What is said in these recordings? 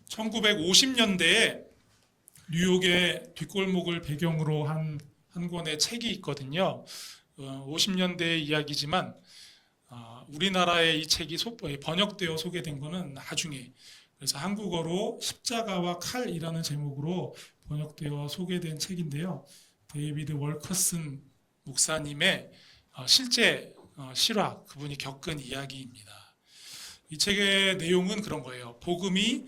1950년대에 뉴욕의 뒷골목을 배경으로 한 권의 책이 있거든요. 50년대의 이야기지만 우리나라에 이 책이 번역되어 소개된 것은 나중에, 그래서 한국어로 십자가와 칼이라는 제목으로 번역되어 소개된 책인데요. 데이비드 월커슨 목사님의 실제 실화, 그분이 겪은 이야기입니다. 이 책의 내용은 그런 거예요. 복음이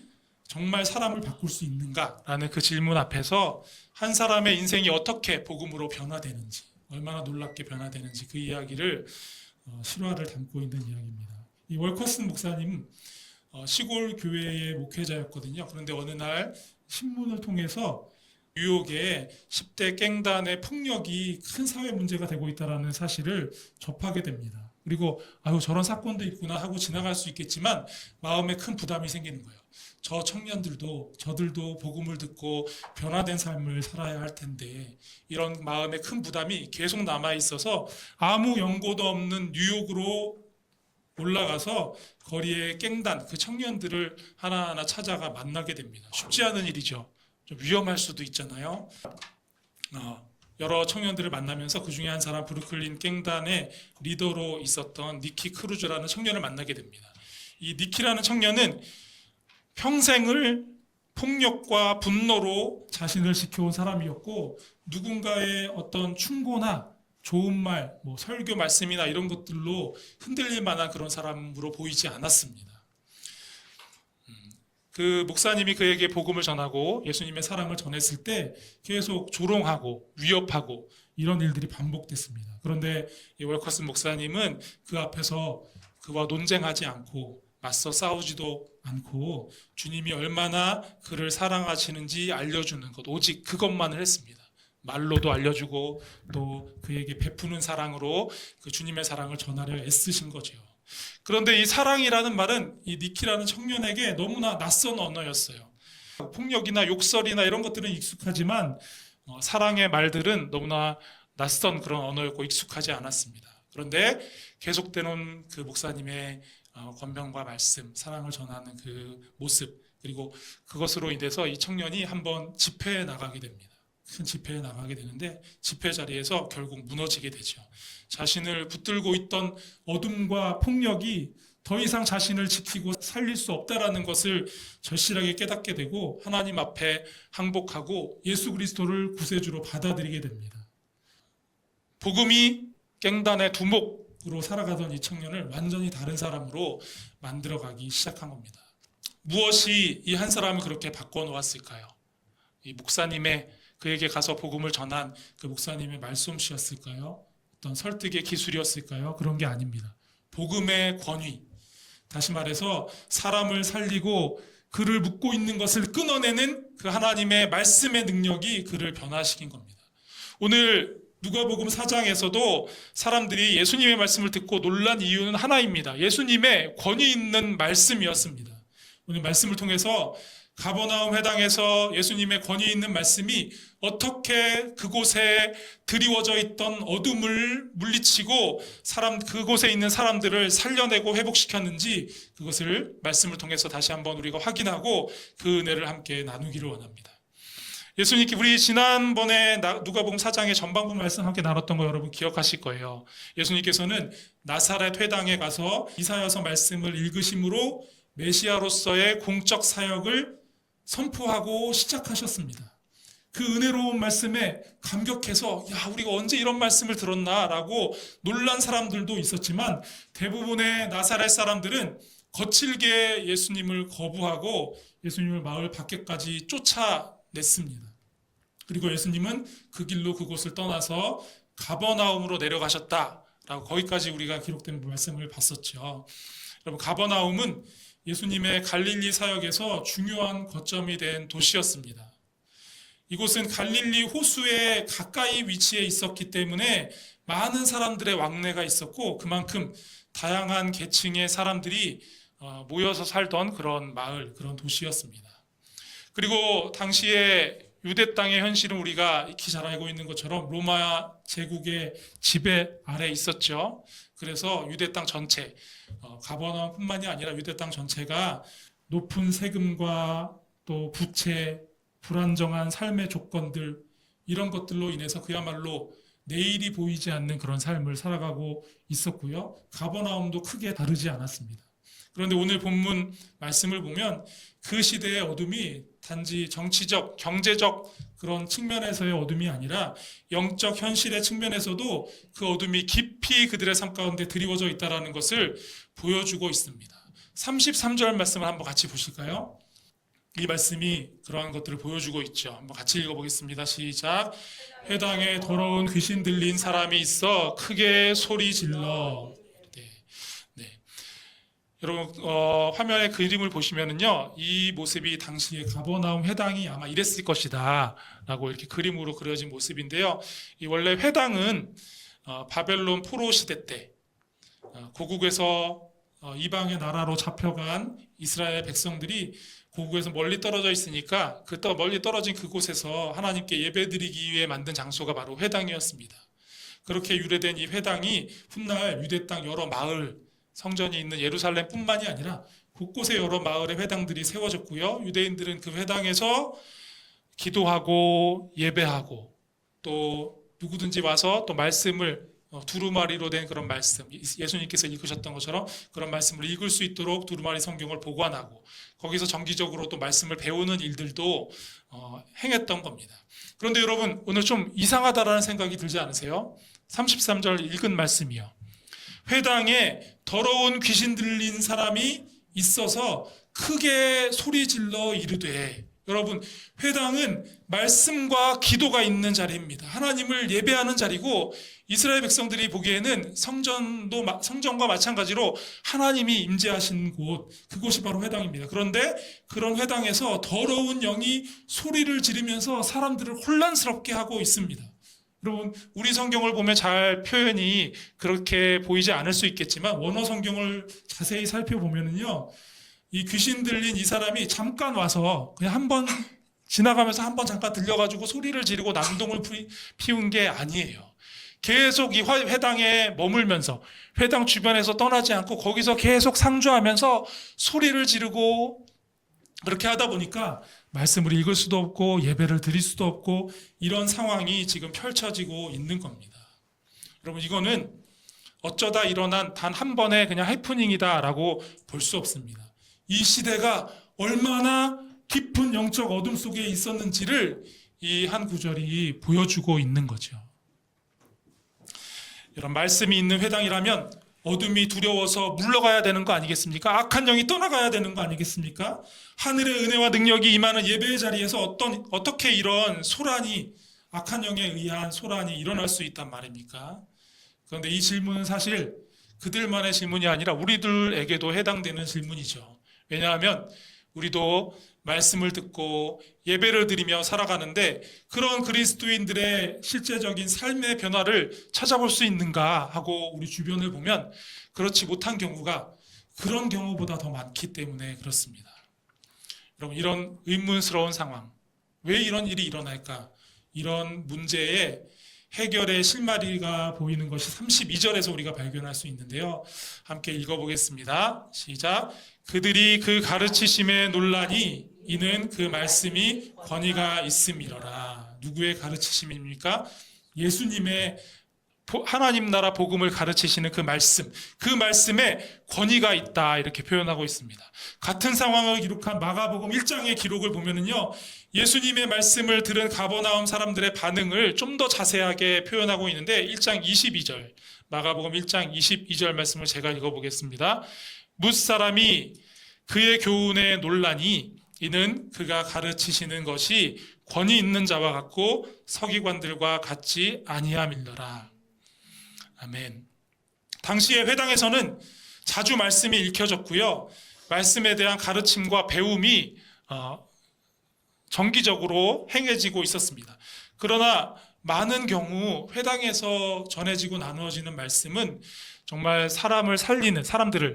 정말 사람을 바꿀 수 있는가라는 그 질문 앞에서 한 사람의 인생이 어떻게 복음으로 변화되는지, 얼마나 놀랍게 변화되는지 그 이야기를 실화를 담고 있는 이야기입니다. 이 월커슨 목사님 시골 교회의 목회자였거든요. 그런데 어느 날 신문을 통해서 뉴욕의 10대 갱단의 폭력이 큰 사회 문제가 되고 있다는 사실을 접하게 됩니다. 그리고 아유 저런 사건도 있구나 하고 지나갈 수 있겠지만 마음에 큰 부담이 생기는 거예요. 저 청년들도 저들도 복음을 듣고 변화된 삶을 살아야 할 텐데 이런 마음에 큰 부담이 계속 남아 있어서 아무 연고도 없는 뉴욕으로 올라가서 거리의 갱단, 그 청년들을 하나하나 찾아가 만나게 됩니다. 쉽지 않은 일이죠. 좀 위험할 수도 있잖아요. 여러 청년들을 만나면서 그 중에 한 사람 브루클린 갱단의 리더로 있었던 니키 크루즈라는 청년을 만나게 됩니다. 이 니키라는 청년은 평생을 폭력과 분노로 자신을 지켜온 사람이었고 누군가의 어떤 충고나 좋은 말, 설교 말씀이나 이런 것들로 흔들릴 만한 그런 사람으로 보이지 않았습니다. 그 목사님이 그에게 복음을 전하고 예수님의 사랑을 전했을 때 계속 조롱하고 위협하고 이런 일들이 반복됐습니다. 그런데 이 월커슨 목사님은 그 앞에서 그와 논쟁하지 않고 맞서 싸우지도 않고 주님이 얼마나 그를 사랑하시는지 알려주는 것, 오직 그것만을 했습니다. 말로도 알려주고 또 그에게 베푸는 사랑으로 그 주님의 사랑을 전하려 애쓰신 거죠. 그런데 이 사랑이라는 말은 이 니키라는 청년에게 너무나 낯선 언어였어요. 폭력이나 욕설이나 이런 것들은 익숙하지만 사랑의 말들은 너무나 낯선 그런 언어였고 익숙하지 않았습니다. 그런데 계속되는 그 목사님의 권면과 말씀, 사랑을 전하는 그 모습, 그리고 그것으로 인해서 이 청년이 한번 집회에 나가게 됩니다. 큰 집회에 나가게 되는데 집회 자리에서 결국 무너지게 되죠. 자신을 붙들고 있던 어둠과 폭력이 더 이상 자신을 지키고 살릴 수 없다라는 것을 절실하게 깨닫게 되고 하나님 앞에 항복하고 예수 그리스도를 구세주로 받아들이게 됩니다. 복음이 갱단의 두목으로 살아가던 이 청년을 완전히 다른 사람으로 만들어가기 시작한 겁니다. 무엇이 이 한 사람을 그렇게 바꿔놓았을까요? 이 목사님의 그에게 가서 복음을 전한 그 목사님의 말솜씨였을까요? 어떤 설득의 기술이었을까요? 그런 게 아닙니다. 복음의 권위, 다시 말해서 사람을 살리고 그를 묶고 있는 것을 끊어내는 그 하나님의 말씀의 능력이 그를 변화시킨 겁니다. 오늘 누가복음 4장에서도 사람들이 예수님의 말씀을 듣고 놀란 이유는 하나입니다. 예수님의 권위 있는 말씀이었습니다. 오늘 말씀을 통해서 가버나움 회당에서 예수님의 권위 있는 말씀이 어떻게 그곳에 드리워져 있던 어둠을 물리치고 그곳에 있는 사람들을 살려내고 회복시켰는지 그것을 말씀을 통해서 다시 한번 우리가 확인하고 그 은혜를 함께 나누기를 원합니다. 예수님께 우리 지난번에 누가복음 4장의 전반부 말씀 함께 나눴던 거 여러분 기억하실 거예요. 예수님께서는 나사렛 회당에 가서 이사야서 말씀을 읽으심으로 메시아로서의 공적 사역을 선포하고 시작하셨습니다. 그 은혜로운 말씀에 감격해서 우리가 언제 이런 말씀을 들었나라고 놀란 사람들도 있었지만 대부분의 나사렛 사람들은 거칠게 예수님을 거부하고 예수님을 마을 밖에까지 쫓아냈습니다. 그리고 예수님은 그 길로 그곳을 떠나서 가버나움으로 내려가셨다라고 거기까지 우리가 기록된 말씀을 봤었죠. 여러분, 가버나움은 예수님의 갈릴리 사역에서 중요한 거점이 된 도시였습니다. 이곳은 갈릴리 호수에 가까이 위치해 있었기 때문에 많은 사람들의 왕래가 있었고 그만큼 다양한 계층의 사람들이 모여서 살던 그런 마을, 그런 도시였습니다. 그리고 당시에 유대 땅의 현실은 우리가 익히 잘 알고 있는 것처럼 로마 제국의 지배 아래 있었죠. 그래서 유대 땅 전체, 가버나움뿐만이 아니라 유대 땅 전체가 높은 세금과 또 부채, 불안정한 삶의 조건들 이런 것들로 인해서 그야말로 내일이 보이지 않는 그런 삶을 살아가고 있었고요. 가버나움도 크게 다르지 않았습니다. 그런데 오늘 본문 말씀을 보면 그 시대의 어둠이 단지 정치적, 경제적 그런 측면에서의 어둠이 아니라 영적 현실의 측면에서도 그 어둠이 깊이 그들의 삶 가운데 드리워져 있다는 것을 보여주고 있습니다. 33절 말씀을 한번 같이 보실까요? 이 말씀이 그러한 것들을 보여주고 있죠. 한번 같이 읽어보겠습니다. 시작. 회당에 더러운 귀신 들린 사람이 있어 크게 소리 질러. 네. 여러분 화면에 그림을 보시면은요, 이 모습이 당시에 가버나움 회당이 아마 이랬을 것이다라고 이렇게 그림으로 그려진 모습인데요. 이 원래 회당은 바벨론 포로 시대 때 고국에서 이방의 나라로 잡혀간 이스라엘 백성들이 고국에서 멀리 떨어져 있으니까 그 멀리 떨어진 그곳에서 하나님께 예배드리기 위해 만든 장소가 바로 회당이었습니다. 그렇게 유래된 이 회당이 훗날 유대 땅 여러 마을, 성전이 있는 예루살렘뿐만이 아니라 곳곳에 여러 마을의 회당들이 세워졌고요. 유대인들은 그 회당에서 기도하고 예배하고 또 누구든지 와서 또 말씀을 두루마리로 된 그런 말씀, 예수님께서 읽으셨던 것처럼 그런 말씀을 읽을 수 있도록 두루마리 성경을 보관하고 거기서 정기적으로 또 말씀을 배우는 일들도 행했던 겁니다. 그런데 여러분, 오늘 좀 이상하다라는 생각이 들지 않으세요? 33절 읽은 말씀이요. 회당에 더러운 귀신 들린 사람이 있어서 크게 소리질러 이르되, 여러분, 회당은 말씀과 기도가 있는 자리입니다. 하나님을 예배하는 자리고 이스라엘 백성들이 보기에는 성전과 마찬가지로 하나님이 임재하신 곳, 그곳이 바로 회당입니다. 그런데 그런 회당에서 더러운 영이 소리를 지르면서 사람들을 혼란스럽게 하고 있습니다. 여러분, 우리 성경을 보면 잘 표현이 그렇게 보이지 않을 수 있겠지만 원어 성경을 자세히 살펴보면은요, 이 귀신 들린 이 사람이 잠깐 와서 그냥 한번 지나가면서 한번 잠깐 들려가지고 소리를 지르고 난동을 피운 게 아니에요. 계속 이 회당에 머물면서 회당 주변에서 떠나지 않고 거기서 계속 상주하면서 소리를 지르고 그렇게 하다 보니까 말씀을 읽을 수도 없고 예배를 드릴 수도 없고 이런 상황이 지금 펼쳐지고 있는 겁니다. 여러분, 이거는 어쩌다 일어난 단 한 번의 그냥 해프닝이다라고 볼 수 없습니다. 이 시대가 얼마나 깊은 영적 어둠 속에 있었는지를 이 한 구절이 보여주고 있는 거죠. 이런 말씀이 있는 회당이라면 어둠이 두려워서 물러가야 되는 거 아니겠습니까? 악한 영이 떠나가야 되는 거 아니겠습니까? 하늘의 은혜와 능력이 임하는 예배의 자리에서 어떻게 이런 소란이, 악한 영에 의한 소란이 일어날 수 있단 말입니까? 그런데 이 질문은 사실 그들만의 질문이 아니라 우리들에게도 해당되는 질문이죠. 왜냐하면 우리도 말씀을 듣고 예배를 드리며 살아가는데 그런 그리스도인들의 실제적인 삶의 변화를 찾아볼 수 있는가 하고 우리 주변을 보면 그렇지 못한 경우가 그런 경우보다 더 많기 때문에 그렇습니다. 여러분, 이런 의문스러운 상황, 왜 이런 일이 일어날까? 이런 문제의 해결의 실마리가 보이는 것이 32절에서 우리가 발견할 수 있는데요. 함께 읽어보겠습니다. 시작. 그들이 그 가르치심에 논란이 이는 그 말씀이 권위가 있음이러라. 누구의 가르치심입니까? 예수님의 하나님 나라 복음을 가르치시는 그 말씀, 그 말씀에 권위가 있다 이렇게 표현하고 있습니다. 같은 상황을 기록한 마가복음 1장의 기록을 보면은요, 예수님의 말씀을 들은 가버나움 사람들의 반응을 좀 더 자세하게 표현하고 있는데 1장 22절, 마가복음 1장 22절 말씀을 제가 읽어보겠습니다. 뭇사람이 그의 교훈에 논란이 이는 그가 가르치시는 것이 권위 있는 자와 같고 서기관들과 같지 아니함일러라. 아멘. 당시의 회당에서는 자주 말씀이 읽혀졌고요. 말씀에 대한 가르침과 배움이 정기적으로 행해지고 있었습니다. 그러나 많은 경우 회당에서 전해지고 나누어지는 말씀은 정말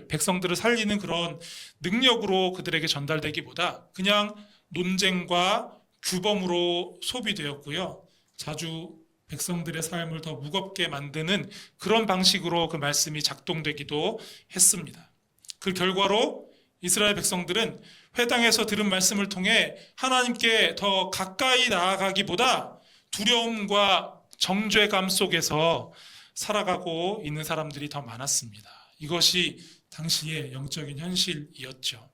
백성들을 살리는 그런 능력으로 그들에게 전달되기보다 그냥 논쟁과 규범으로 소비되었고요. 자주 백성들의 삶을 더 무겁게 만드는 그런 방식으로 그 말씀이 작동되기도 했습니다. 그 결과로 이스라엘 백성들은 회당에서 들은 말씀을 통해 하나님께 더 가까이 나아가기보다 두려움과 정죄감 속에서 살아가고 있는 사람들이 더 많았습니다. 이것이 당시의 영적인 현실이었죠.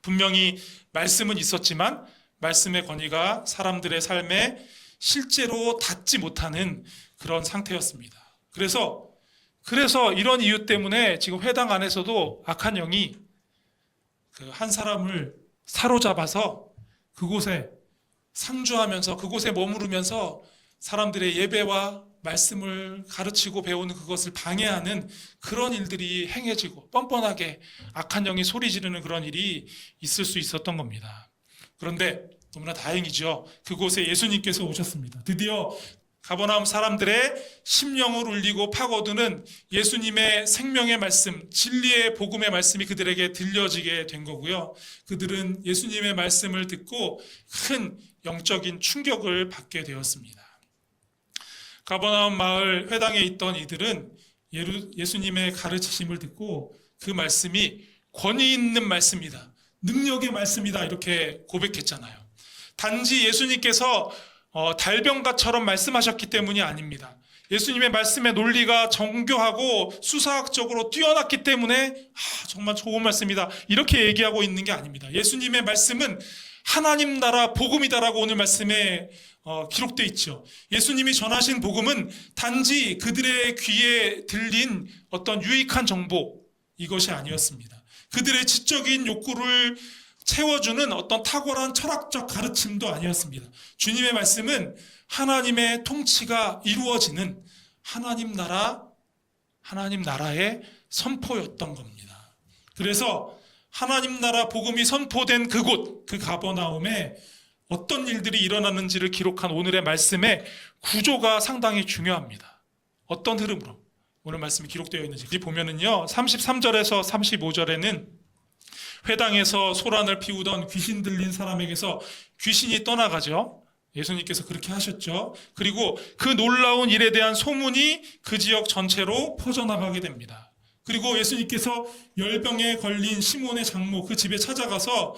분명히 말씀은 있었지만 말씀의 권위가 사람들의 삶에 실제로 닿지 못하는 그런 상태였습니다. 그래서 이런 이유 때문에 지금 회당 안에서도 악한 영이 그 한 사람을 사로잡아서 그곳에 상주하면서 그곳에 머무르면서 사람들의 예배와 말씀을 가르치고 배우는 그것을 방해하는 그런 일들이 행해지고 뻔뻔하게 악한 영이 소리 지르는 그런 일이 있을 수 있었던 겁니다. 그런데 너무나 다행이죠. 그곳에 예수님께서 오셨습니다. 드디어 가버나움 사람들의 심령을 울리고 파고드는 예수님의 생명의 말씀, 진리의 복음의 말씀이 그들에게 들려지게 된 거고요. 그들은 예수님의 말씀을 듣고 큰 영적인 충격을 받게 되었습니다. 가버나움 마을 회당에 있던 이들은 예수님의 가르치심을 듣고 그 말씀이 권위 있는 말씀이다, 능력의 말씀이다 이렇게 고백했잖아요. 단지 예수님께서 달병가처럼 말씀하셨기 때문이 아닙니다. 예수님의 말씀의 논리가 정교하고 수사학적으로 뛰어났기 때문에 정말 좋은 말씀이다 이렇게 얘기하고 있는 게 아닙니다. 예수님의 말씀은 하나님 나라 복음이다라고 오늘 말씀에 기록되어 있죠. 예수님이 전하신 복음은 단지 그들의 귀에 들린 어떤 유익한 정보, 이것이 아니었습니다. 그들의 지적인 욕구를 채워주는 어떤 탁월한 철학적 가르침도 아니었습니다. 주님의 말씀은 하나님의 통치가 이루어지는 하나님 나라의 선포였던 겁니다. 그래서 하나님 나라 복음이 선포된 그곳, 그 가버나움에 어떤 일들이 일어나는지를 기록한 오늘의 말씀의 구조가 상당히 중요합니다. 어떤 흐름으로 오늘 말씀이 기록되어 있는지 보면은요, 33절에서 35절에는 회당에서 소란을 피우던 귀신 들린 사람에게서 귀신이 떠나가죠. 예수님께서 그렇게 하셨죠. 그리고 그 놀라운 일에 대한 소문이 그 지역 전체로 퍼져나가게 됩니다. 그리고 예수님께서 열병에 걸린 시몬의 장모 그 집에 찾아가서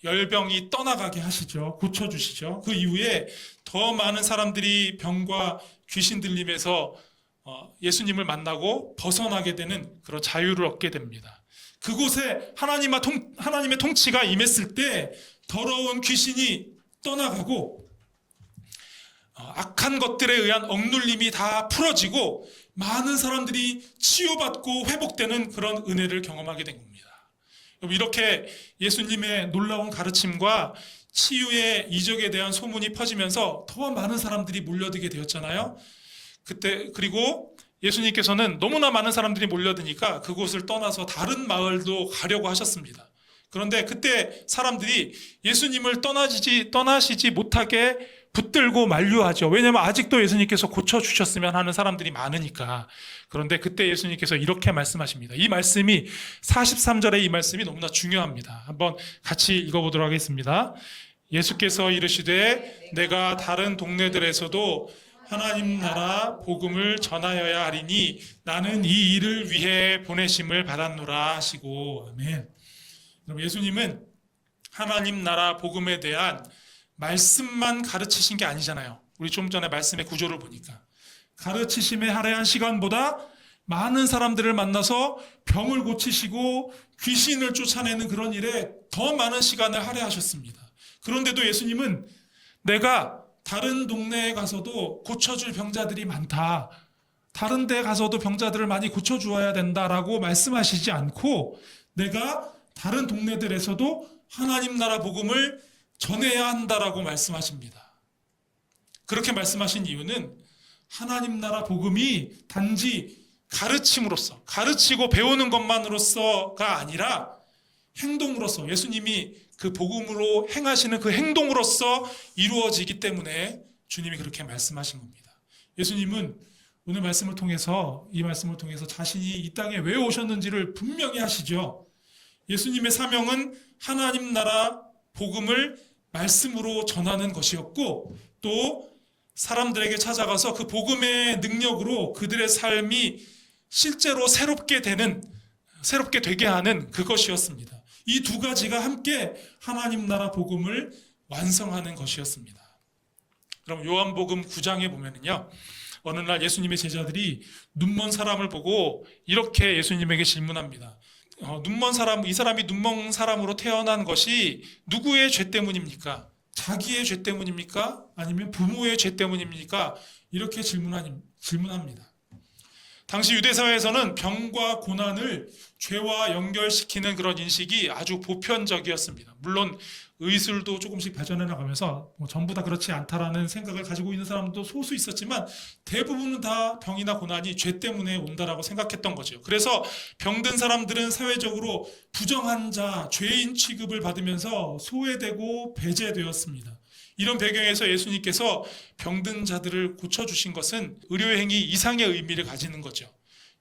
열병이 떠나가게 하시죠. 고쳐주시죠. 그 이후에 더 많은 사람들이 병과 귀신 들림에서 예수님을 만나고 벗어나게 되는 그런 자유를 얻게 됩니다. 그곳에 하나님의 통치가 임했을 때 더러운 귀신이 떠나가고 악한 것들에 의한 억눌림이 다 풀어지고 많은 사람들이 치유받고 회복되는 그런 은혜를 경험하게 된 겁니다. 이렇게 예수님의 놀라운 가르침과 치유의 이적에 대한 소문이 퍼지면서 더 많은 사람들이 몰려들게 되었잖아요. 그리고 예수님께서는 너무나 많은 사람들이 몰려드니까 그곳을 떠나서 다른 마을도 가려고 하셨습니다. 그런데 그때 사람들이 예수님을 떠나시지 못하게 붙들고 만류하죠. 왜냐하면 아직도 예수님께서 고쳐주셨으면 하는 사람들이 많으니까. 그런데 그때 예수님께서 이렇게 말씀하십니다. 이 말씀이 43절의 이 말씀이 너무나 중요합니다. 한번 같이 읽어보도록 하겠습니다. 예수께서 이르시되 내가 다른 동네들에서도 하나님 나라 복음을 전하여야 하리니 나는 이 일을 위해 보내심을 받았노라 하시고. 아멘. 여러분, 예수님은 하나님 나라 복음에 대한 말씀만 가르치신 게 아니잖아요. 우리 좀 전에 말씀의 구조를 보니까 가르치심에 할애한 시간보다 많은 사람들을 만나서 병을 고치시고 귀신을 쫓아내는 그런 일에 더 많은 시간을 할애하셨습니다. 그런데도 예수님은 내가 다른 동네에 가서도 고쳐줄 병자들이 많다, 다른 데 가서도 병자들을 많이 고쳐주어야 된다라고 말씀하시지 않고 내가 다른 동네들에서도 하나님 나라 복음을 전해야 한다라고 말씀하십니다. 그렇게 말씀하신 이유는 하나님 나라 복음이 단지 가르침으로써, 가르치고 배우는 것만으로서가 아니라 행동으로서, 예수님이 그 복음으로 행하시는 그 행동으로서 이루어지기 때문에 주님이 그렇게 말씀하신 겁니다. 예수님은 오늘 말씀을 통해서, 이 말씀을 통해서 자신이 이 땅에 왜 오셨는지를 분명히 하시죠. 예수님의 사명은 하나님 나라 복음을 말씀으로 전하는 것이었고, 또 사람들에게 찾아가서 그 복음의 능력으로 그들의 삶이 실제로 새롭게 되게 하는 그것이었습니다. 이 두 가지가 함께 하나님 나라 복음을 완성하는 것이었습니다. 그럼 요한복음 9장에 보면은요, 어느 날 예수님의 제자들이 눈먼 사람을 보고 이렇게 예수님에게 질문합니다. 눈먼 사람, 이 사람이 눈먼 사람으로 태어난 것이 누구의 죄 때문입니까? 자기의 죄 때문입니까? 아니면 부모의 죄 때문입니까? 이렇게 질문합니다. 당시 유대사회에서는 병과 고난을 죄와 연결시키는 그런 인식이 아주 보편적이었습니다. 물론 의술도 조금씩 발전해 나가면서 전부 다 그렇지 않다라는 생각을 가지고 있는 사람도 소수 있었지만 대부분은 다 병이나 고난이 죄 때문에 온다라고 생각했던 거죠. 그래서 병든 사람들은 사회적으로 부정한 자, 죄인 취급을 받으면서 소외되고 배제되었습니다. 이런 배경에서 예수님께서 병든 자들을 고쳐주신 것은 의료행위 이상의 의미를 가지는 거죠.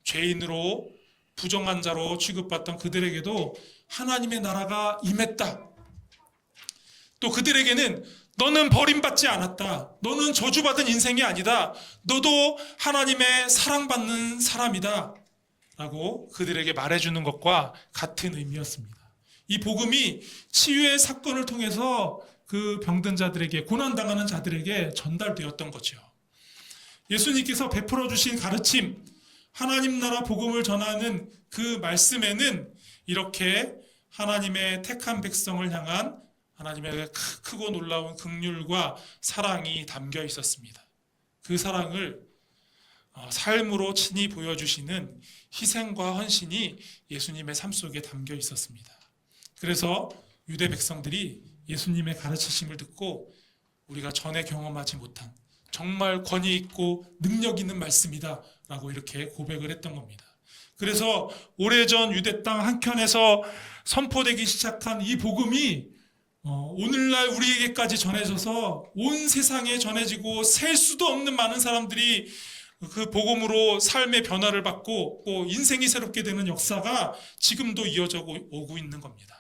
죄인으로 부정한 자로 취급받던 그들에게도 하나님의 나라가 임했다. 또 그들에게는 너는 버림받지 않았다. 너는 저주받은 인생이 아니다. 너도 하나님의 사랑받는 사람이다. 라고 그들에게 말해주는 것과 같은 의미였습니다. 이 복음이 치유의 사건을 통해서 그 병든 자들에게, 고난당하는 자들에게 전달되었던 거죠. 예수님께서 베풀어 주신 가르침, 하나님 나라 복음을 전하는 그 말씀에는 이렇게 하나님의 택한 백성을 향한 하나님의 크고 놀라운 긍휼과 사랑이 담겨 있었습니다. 그 사랑을 삶으로 친히 보여주시는 희생과 헌신이 예수님의 삶 속에 담겨 있었습니다. 그래서 유대 백성들이 예수님의 가르치심을 듣고 우리가 전에 경험하지 못한 정말 권위 있고 능력 있는 말씀이다 라고 이렇게 고백을 했던 겁니다. 그래서 오래전 유대 땅 한켠에서 선포되기 시작한 이 복음이 오늘날 우리에게까지 전해져서 온 세상에 전해지고 셀 수도 없는 많은 사람들이 그 복음으로 삶의 변화를 받고 또 인생이 새롭게 되는 역사가 지금도 이어져 오고 있는 겁니다.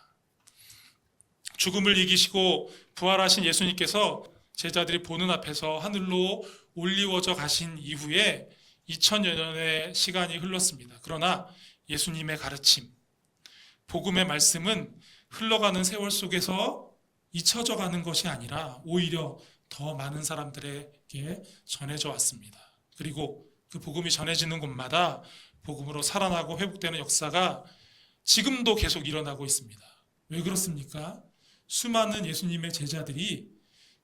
죽음을 이기시고 부활하신 예수님께서 제자들이 보는 앞에서 하늘로 올리워져 가신 이후에 2000여 년의 시간이 흘렀습니다. 그러나 예수님의 가르침, 복음의 말씀은 흘러가는 세월 속에서 잊혀져 가는 것이 아니라 오히려 더 많은 사람들에게 전해져 왔습니다. 그리고 그 복음이 전해지는 곳마다 복음으로 살아나고 회복되는 역사가 지금도 계속 일어나고 있습니다. 왜 그렇습니까? 수많은 예수님의 제자들이,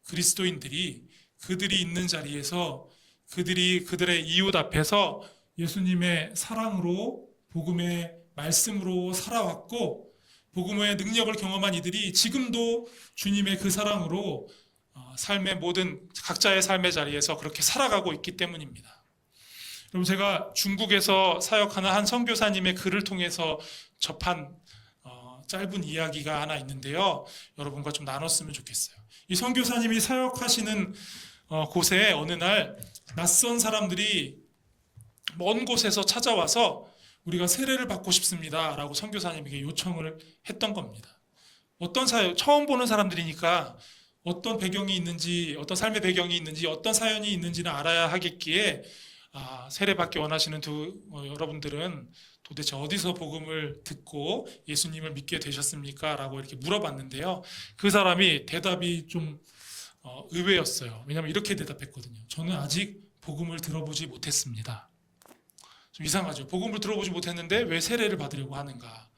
그리스도인들이 그들이 있는 자리에서 그들의 이웃 앞에서 예수님의 사랑으로 복음의 말씀으로 살아왔고 복음의 능력을 경험한 이들이 지금도 주님의 그 사랑으로 삶의 모든 각자의 삶의 자리에서 그렇게 살아가고 있기 때문입니다. 여러분, 제가 중국에서 사역하는 한 선교사님의 글을 통해서 접한 짧은 이야기가 하나 있는데요. 여러분과 좀 나눴으면 좋겠어요. 이 선교사님이 사역하시는 곳에 어느 날 낯선 사람들이 먼 곳에서 찾아와서 우리가 세례를 받고 싶습니다 라고 선교사님에게 요청을 했던 겁니다. 어떤 처음 보는 사람들이니까 어떤 배경이 있는지, 어떤 삶의 배경이 있는지, 어떤 사연이 있는지는 알아야 하겠기에 세례받기 원하시는 여러분들은 도대체 어디서 복음을 듣고 예수님을 믿게 되셨습니까? 라고 이렇게 물어봤는데요. 그 사람이 대답이 좀 의외였어요. 왜냐하면 이렇게 대답했거든요. 저는 아직 복음을 들어보지 못했습니다. 좀 이상하죠. 복음을 들어보지 못했는데 왜 세례를 받으려고 하는가?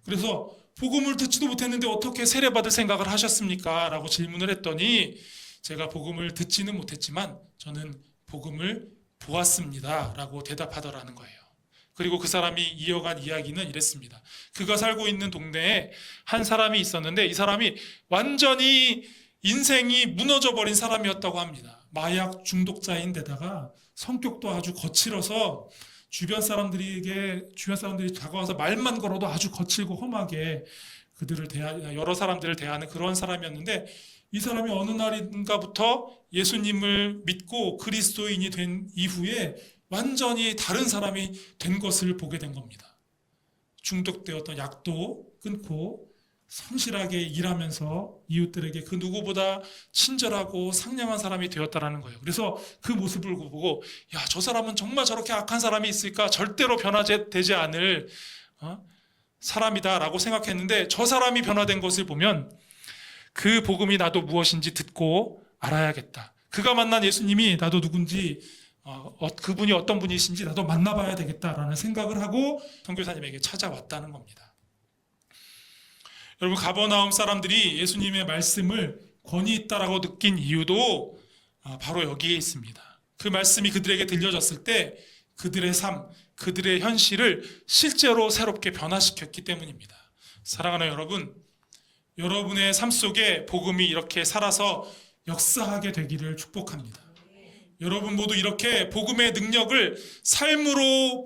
그래서 복음을 듣지도 못했는데 어떻게 세례받을 생각을 하셨습니까? 라고 질문을 했더니 제가 복음을 듣지는 못했지만 저는 복음을 보았습니다 라고 대답하더라는 거예요. 그리고 그 사람이 이어간 이야기는 이랬습니다. 그가 살고 있는 동네에 한 사람이 있었는데 이 사람이 완전히 인생이 무너져 버린 사람이었다고 합니다. 마약 중독자인데다가 성격도 아주 거칠어서 주변 사람들이 다가와서 말만 걸어도 아주 거칠고 험하게 여러 사람들을 대하는 그런 사람이었는데 이 사람이 어느 날인가부터 예수님을 믿고 그리스도인이 된 이후에 완전히 다른 사람이 된 것을 보게 된 겁니다. 중독되었던 약도 끊고 성실하게 일하면서 이웃들에게 그 누구보다 친절하고 상냥한 사람이 되었다라는 거예요. 그래서 그 모습을 보고 저 사람은 정말 저렇게 악한 사람이 있을까? 절대로 변화되지 않을 사람이다라고 생각했는데 저 사람이 변화된 것을 보면 그 복음이 나도 무엇인지 듣고 알아야겠다. 그가 만난 예수님이 나도 누군지 그분이 어떤 분이신지 나도 만나봐야 되겠다라는 생각을 하고 선교사님에게 찾아왔다는 겁니다. 여러분, 가버나움 사람들이 예수님의 말씀을 권위 있다라고 느낀 이유도 바로 여기에 있습니다. 그 말씀이 그들에게 들려졌을 때 그들의 삶, 그들의 현실을 실제로 새롭게 변화시켰기 때문입니다. 사랑하는 여러분, 여러분의 삶 속에 복음이 이렇게 살아서 역사하게 되기를 축복합니다. 여러분 모두 이렇게 복음의 능력을 삶으로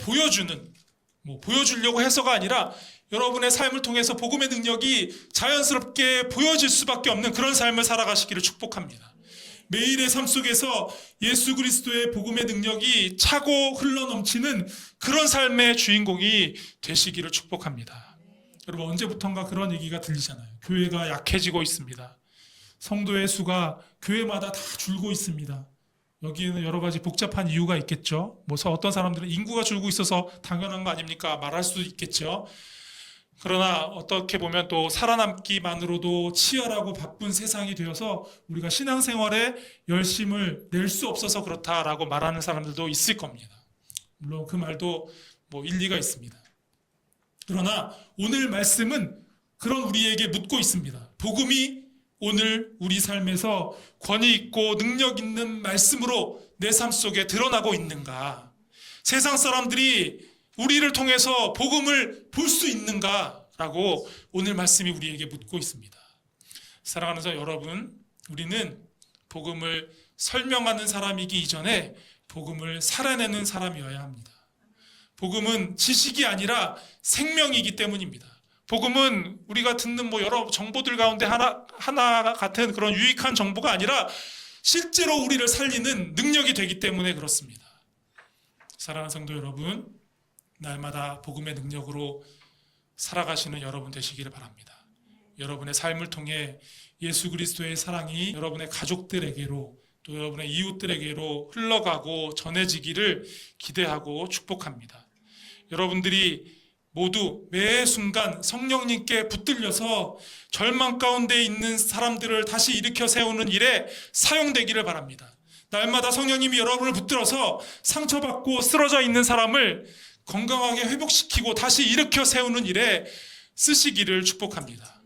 보여주려고 해서가 아니라 여러분의 삶을 통해서 복음의 능력이 자연스럽게 보여질 수밖에 없는 그런 삶을 살아가시기를 축복합니다. 매일의 삶 속에서 예수 그리스도의 복음의 능력이 차고 흘러넘치는 그런 삶의 주인공이 되시기를 축복합니다. 여러분, 언제부턴가 그런 얘기가 들리잖아요. 교회가 약해지고 있습니다. 성도의 수가 교회마다 다 줄고 있습니다. 여기에는 여러 가지 복잡한 이유가 있겠죠. 어떤 사람들은 인구가 줄고 있어서 당연한 거 아닙니까? 말할 수도 있겠죠. 그러나 어떻게 보면 또 살아남기만으로도 치열하고 바쁜 세상이 되어서 우리가 신앙생활에 열심을 낼 수 없어서 그렇다라고 말하는 사람들도 있을 겁니다. 물론 그 말도 일리가 있습니다. 그러나 오늘 말씀은 그런 우리에게 묻고 있습니다. 복음이 오늘 우리 삶에서 권위 있고 능력 있는 말씀으로 내 삶 속에 드러나고 있는가? 세상 사람들이 우리를 통해서 복음을 볼 수 있는가라고 오늘 말씀이 우리에게 묻고 있습니다. 사랑하는 여러분, 우리는 복음을 설명하는 사람이기 이전에 복음을 살아내는 사람이어야 합니다. 복음은 지식이 아니라 생명이기 때문입니다. 복음은 우리가 듣는 여러 정보들 가운데 하나 같은 그런 유익한 정보가 아니라 실제로 우리를 살리는 능력이 되기 때문에 그렇습니다. 사랑하는 성도 여러분, 날마다 복음의 능력으로 살아가시는 여러분 되시기를 바랍니다. 여러분의 삶을 통해 예수 그리스도의 사랑이 여러분의 가족들에게로 또 여러분의 이웃들에게로 흘러가고 전해지기를 기대하고 축복합니다. 여러분들이 모두 매 순간 성령님께 붙들려서 절망 가운데 있는 사람들을 다시 일으켜 세우는 일에 사용되기를 바랍니다. 날마다 성령님이 여러분을 붙들어서 상처받고 쓰러져 있는 사람을 건강하게 회복시키고 다시 일으켜 세우는 일에 쓰시기를 축복합니다.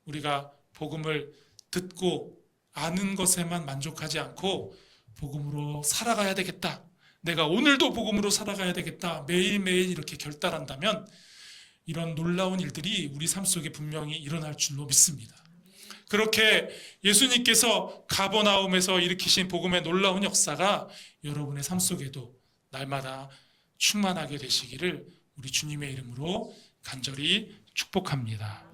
우리가 복음을 듣고 아는 것에만 만족하지 않고 복음으로 살아가야 되겠다. 내가 오늘도 복음으로 살아가야 되겠다. 매일매일 이렇게 결단한다면 이런 놀라운 일들이 우리 삶 속에 분명히 일어날 줄로 믿습니다. 그렇게 예수님께서 가버나움에서 일으키신 복음의 놀라운 역사가 여러분의 삶 속에도 날마다 충만하게 되시기를 우리 주님의 이름으로 간절히 축복합니다.